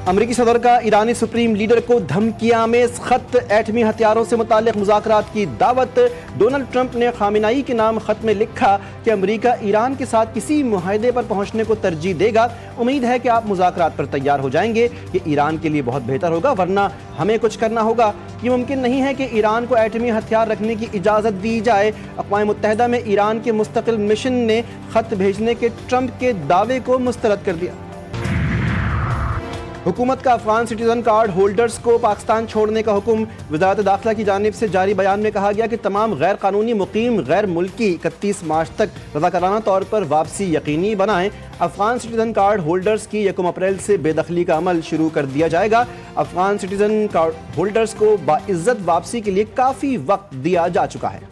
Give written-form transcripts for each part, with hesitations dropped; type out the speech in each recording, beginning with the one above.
امریکی صدر کا ایرانی سپریم لیڈر کو دھمکی آمیز خط، ایٹمی ہتھیاروں سے متعلق مذاکرات کی دعوت۔ ڈونلڈ ٹرمپ نے خامنہئی کے نام خط میں لکھا کہ امریکہ ایران کے ساتھ کسی معاہدے پر پہنچنے کو ترجیح دے گا۔ امید ہے کہ آپ مذاکرات پر تیار ہو جائیں گے، یہ ایران کے لیے بہت بہتر ہوگا، ورنہ ہمیں کچھ کرنا ہوگا۔ یہ ممکن نہیں ہے کہ ایران کو ایٹمی ہتھیار رکھنے کی اجازت دی جائے۔ اقوام متحدہ میں ایران کے مستقل مشن نے خط بھیجنے کے ٹرمپ کے دعوے کو مسترد کر دیا۔ حکومت کا افغان سٹیزن کارڈ ہولڈرز کو پاکستان چھوڑنے کا حکم۔ وزارت داخلہ کی جانب سے جاری بیان میں کہا گیا کہ تمام غیر قانونی مقیم غیر ملکی 31 مارچ تک رضاکارانہ طور پر واپسی یقینی بنائیں۔ افغان سٹیزن کارڈ ہولڈرز کی 1 اپریل سے بے دخلی کا عمل شروع کر دیا جائے گا۔ افغان سٹیزن کارڈ ہولڈرز کو باعزت واپسی کے لیے کافی وقت دیا جا چکا ہے۔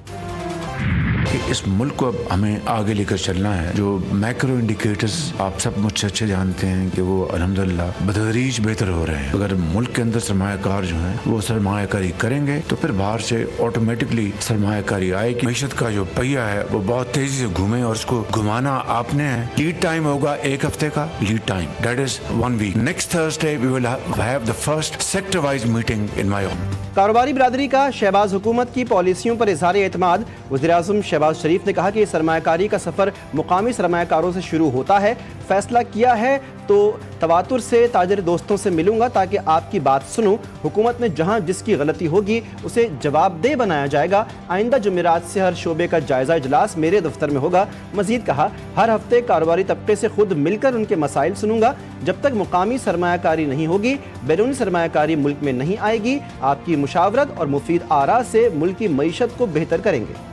کہ اس ملک کو اب ہمیں آگے لے کر چلنا ہے۔ جو میکرو انڈیکیٹرز آپ سب مجھ سے اچھے جانتے ہیں کہ وہ الحمدللہ بتدریج بہتر ہو رہے ہیں۔ اگر ملک کے اندر سرمایہ کار جو ہیں وہ سرمایہ کاری کریں گے تو پھر باہر سے آٹومیٹکلی سرمایہ کاری آئے گی۔ معیشت کا جو پہیہ ہے وہ بہت تیزی سے گھومے اور اس کو گھمانا آپ نے ہے۔ لیڈ ٹائم ہوگا 1 ہفتے کا، lead time that is 1 week۔ Next Thursday we will have the first sector wise meeting in my home. کاروباری برادری کا شہباز حکومت کی پالیسیوں پر اظہار اعتماد۔ وزیراعظم شہباز شریف نے کہا کہ سرمایہ کاری کا سفر مقامی سرمایہ کاروں سے شروع ہوتا ہے۔ فیصلہ کیا ہے تو تواتر سے تاجر دوستوں سے ملوں گا تاکہ آپ کی بات سنوں۔ حکومت میں جہاں جس کی غلطی ہوگی اسے جواب دہ بنایا جائے گا۔ آئندہ جمعرات سے ہر شعبے کا جائزہ اجلاس میرے دفتر میں ہوگا۔ مزید کہا، ہر ہفتے کاروباری طبقے سے خود مل کر ان کے مسائل سنوں گا۔ جب تک مقامی سرمایہ کاری نہیں ہوگی، بیرونی سرمایہ کاری ملک میں نہیں آئے گی۔ آپ کی مشاورت اور مفید آراء سے ملک کی معیشت کو بہتر کریں گے۔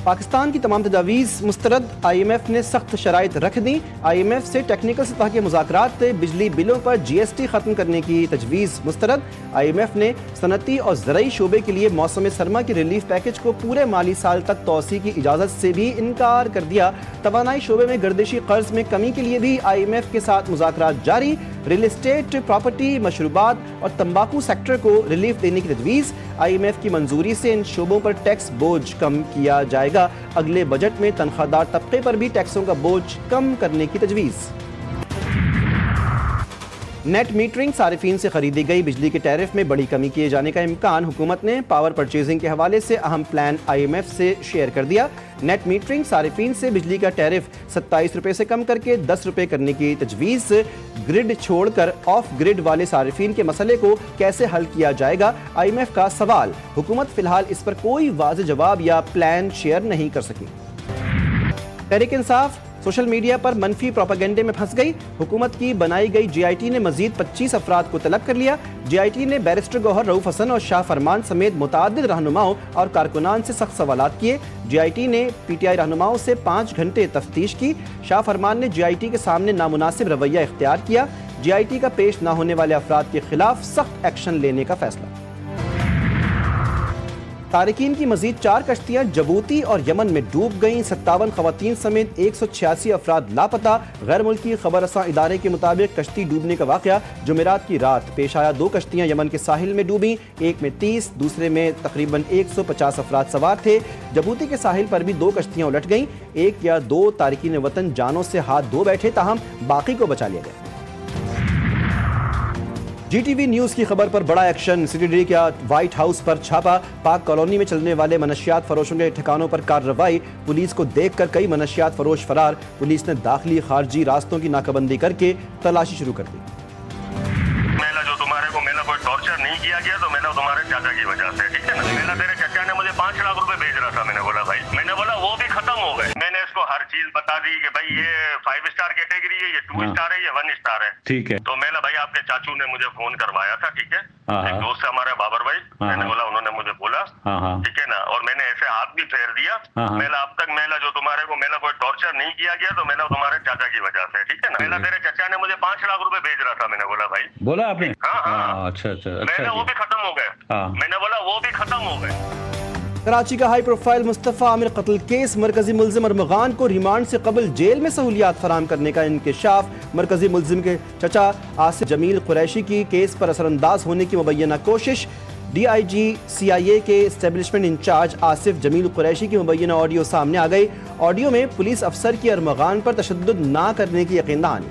پاکستان کی تمام تجاویز مسترد، آئی ایم ایف نے سخت شرائط رکھ دیں۔ آئی ایم ایف سے ٹیکنیکل سطح کے مذاکرات، بجلی بلوں پر جی ایس ٹی ختم کرنے کی تجویز مسترد۔ آئی ایم ایف نے صنعتی اور زرعی شعبے کے لیے موسم سرما کے ریلیف پیکج کو پورے مالی سال تک توسیع کی اجازت سے بھی انکار کر دیا۔ توانائی شعبے میں گردشی قرض میں کمی کے لیے بھی آئی ایم ایف کے ساتھ مذاکرات جاری۔ ریل اسٹیٹ، پراپرٹی، مشروبات اور تمباکو سیکٹر کو ریلیف دینے کی تجویز۔ آئی ایم ایف کی منظوری سے ان شعبوں پر ٹیکس بوجھ کم کیا جائے گا۔ اگلے بجٹ میں تنخواہ دار طبقے پر بھی ٹیکسوں کا بوجھ کم کرنے کی تجویز۔ نیٹ میٹرنگ، صارفین سے خریدی گئی بجلی کے ٹیرف میں بڑی کمی کیے جانے کا امکان۔ حکومت نے پاور پرچیزنگ کے حوالے سے اہم پلان آئی ایم ایف سے شیئر کر دیا۔ نیٹ میٹرنگ، صارفین سے بجلی کا ٹیرف 27 روپے سے کم کر کے 10 روپے کرنے کی تجویز۔ گرڈ چھوڑ کر آف گرڈ والے صارفین کے مسئلے کو کیسے حل کیا جائے گا، آئی ایم ایف کا سوال۔ حکومت فی الحال اس پر کوئی واضح جواب یا پلان شیئر نہیں کر سکی۔ تحریک انصاف سوشل میڈیا پر منفی پروپیگنڈے میں پھنس گئی۔ حکومت کی بنائی گئی جی آئی ٹی نے مزید 25 افراد کو طلب کر لیا۔ جی آئی ٹی نے بیرسٹر گوہر رؤف حسن اور شاہ فرمان سمیت متعدد رہنماؤں اور کارکنان سے سخت سوالات کیے۔ جی آئی ٹی نے پی ٹی آئی رہنماؤں سے 5 گھنٹے تفتیش کی۔ شاہ فرمان نے جی آئی ٹی کے سامنے نامناسب رویہ اختیار کیا۔ جی آئی ٹی کا پیش نہ ہونے والے افراد کے خلاف سخت ایکشن لینے کا فیصلہ۔ تارکین کی مزید 4 کشتیاں جبوتی اور یمن میں ڈوب گئیں۔ 57 خواتین سمیت 186 افراد لاپتہ۔ غیر ملکی خبر رساں ادارے کے مطابق کشتی ڈوبنے کا واقعہ جمعرات کی رات پیش آیا۔ 2 کشتیاں یمن کے ساحل میں ڈوبیں، ایک میں 30، دوسرے میں تقریباً 150 افراد سوار تھے۔ جبوتی کے ساحل پر بھی 2 کشتیاں الٹ گئیں۔ 1 یا 2 تارکین وطن جانوں سے ہاتھ دھو بیٹھے، تاہم باقی کو بچا لیا گیا۔ جی ٹی وی نیوز کی خبر پر بڑا ایکشن، سی ٹی ڈی کا وائٹ ہاؤس پر چھاپا۔ پاک کالونی میں چلنے والے منشیات فروشوں کے ٹھکانوں پر کارروائی۔ پولیس کو دیکھ کر کئی منشیات فروش فرار۔ پولیس نے داخلی خارجی راستوں کی ناکہ بندی کر کے تلاشی شروع کر دی۔ جو تمہارے کو میں نے کوئی ٹارچر نہیں کیا گیا تو میں نے تمہارے چاچا کی وجہ سے، ٹھیک ہے نا، میں نے تیرے چچا نے مجھے 5 لاکھ روپے بھیج رہا تھا۔ میں نے بولا بھائی، میں نے بولا وہ بھی ختم ہو گئے۔ میں نے اس کو ہر چیز بتا دی کہ بھائی یہ 5 اسٹار کیٹیگری ہے، یہ 2 اسٹار ہے، یہ 1 اسٹار ہے، ٹھیک ہے۔ تو میں نے بھائی آپ کے چاچو نے مجھے فون کروایا تھا، ٹھیک ہے، ایک دوست ہے ہمارے بابر بھائی، میں نے بولا انہوں نے مجھے بولا، ٹھیک ہے نا، اور میں نے ایسے ہاتھ بھی پھیر دیا۔ میں نے اب تک میں نے جو تمہارے کو میں نے کوئی ٹارچر نہیں کیا گیا تو میں نے تمہارے چاچا کی وجہ سے، ٹھیک ہے نا، میں نے تیرے چچا نے مجھے 5 لاکھ روپے بھیج رہا تھا۔ میں نے بولا بھائی، بولا آپ نے؟ ہاں، اچھا میں نے وہ بھی ختم ہو گئے۔ میں نے بولا وہ بھی ختم ہو گئے۔ کراچی کا ہائی پروفائل مصطفیٰ عامر قتل کیس، مرکزی ملزم ارمغان کو ریمانڈ سے قبل جیل میں سہولیات فراہم کرنے کا انکشاف۔ مرکزی ملزم کے چچا آصف جمیل قریشی کی کیس پر اثر انداز ہونے کی مبینہ کوشش۔ ڈی آئی جی سی آئی اے کے اسٹیبلشمنٹ انچارج آصف جمیل قریشی کی مبینہ آڈیو سامنے آ گئی۔ آڈیو میں پولیس افسر کی ارمغان پر تشدد نہ کرنے کی یقین دہانی۔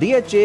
DHA,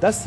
10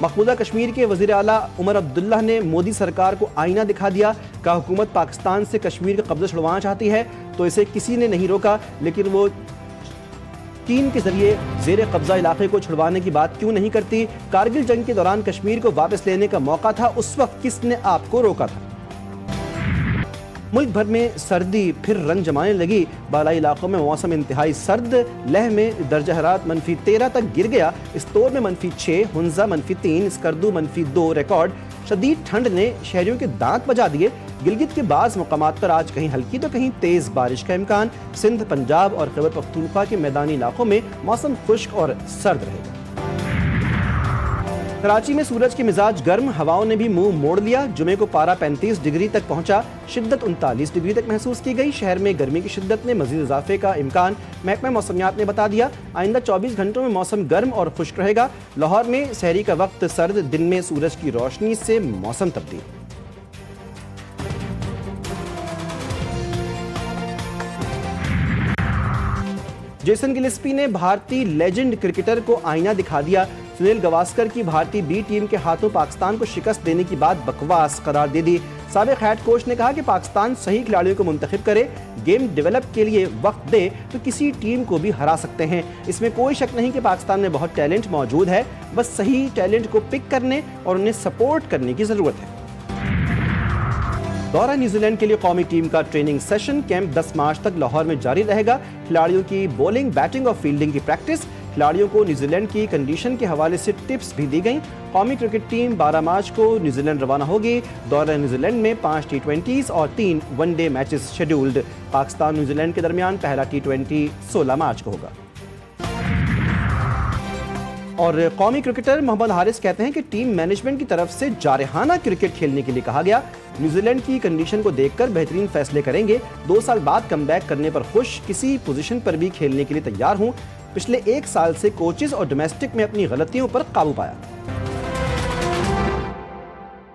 مقبوضہ کشمیر کے وزیر اعلیٰ عمر عبداللہ نے مودی سرکار کو آئینہ دکھا دیا، کہا حکومت پاکستان سے کشمیر کا قبضہ چھڑوانا چاہتی ہے تو اسے کسی نے نہیں روکا، لیکن وہ چین کے ذریعے زیر قبضہ علاقے کو چھڑوانے کی بات کیوں نہیں کرتی؟ کارگل جنگ کے دوران کشمیر کو واپس لینے کا موقع تھا، اس وقت کس نے آپ کو روکا تھا؟ ملک بھر میں سردی پھر رنگ جمانے لگی، بالائی علاقوں میں موسم انتہائی سرد، لہ میں درجہ حرارت -13 تک گر گیا، استور میں -6، ہنزہ -3، اسکردو -2 ریکارڈ۔ شدید ٹھنڈ نے شہریوں کے دانت بجا دیے، گلگت کے بعض مقامات پر آج کہیں ہلکی تو کہیں تیز بارش کا امکان، سندھ، پنجاب اور خیبر پختونخوا کے میدانی علاقوں میں موسم خشک اور سرد رہے گا۔ کراچی میں سورج کے مزاج گرم، ہواؤں نے بھی منہ موڑ لیا، جمعے کو پارہ 35 ڈگری تک پہنچا، شدت 39 ڈگری تک محسوس کی گئی، شہر میں گرمی کی شدت میں مزید اضافے کا امکان محکمہ موسمیات نے بتا دیا، آئندہ 24 گھنٹوں میں موسم گرم اور خشک رہے گا، لاہور میں سحری کا وقت سرد، دن میں سورج کی روشنی سے موسم تبدیل۔ جیسن گلسپی نے بھارتی لیجنڈ کرکٹر کو آئینہ دکھا دیا، سنیل گواسکر کی بھارتی بی ٹیم کے ہاتھوں پاکستان کو شکست دینے کی بات بکواس قرار دے دی۔ سابق ہیڈ کوچ نے کہا کہ پاکستان صحیح کھلاڑیوں کو منتخب کرے، گیم ڈیولپ کے لیے وقت دے تو کسی ٹیم کو بھی ہرا سکتے ہیں، اس میں کوئی شک نہیں کہ پاکستان میں بہت ٹیلنٹ موجود ہے، بس صحیح ٹیلنٹ کو پک کرنے اور انہیں سپورٹ کرنے کی ضرورت ہے۔ دورہ نیوزی لینڈ کے لیے قومی ٹیم کا ٹریننگ سیشن کیمپ 10 مارچ تک لاہور میں جاری رہے گا، کھلاڑیوں کی بولنگ، بیٹنگ اور فیلڈنگ کی پریکٹس، کھلاڑیوں کو نیوزی لینڈ کی کنڈیشن کے حوالے سے ٹپس بھی دی گئیں۔ قومی کرکٹ ٹیم 12 مارچ کو نیوزی لینڈ روانہ ہوگی، دورہ نیوزی لینڈ میں 5 T20s اور 3 one day matches scheduled, Pakistan New Zealand کے درمیان پہلا T20 16 مارچ کو ہوگا۔ اور قومی کرکٹر محمد حارث کہتے ہیں کہ ٹیم مینجمنٹ کی طرف سے جارحانہ کرکٹ کھیلنے کے لیے کہا گیا، نیوزی لینڈ کی کنڈیشن کو دیکھ کر بہترین فیصلے کریں گے، 2 سال بعد کم بیک کرنے پر خوش، کسی پوزیشن پر بھی کھیلنے کے لیے تیار ہوں، پچھلے 1 سال سے کوچز اور ڈومیسٹک میں اپنی غلطیوں پر قابو پایا۔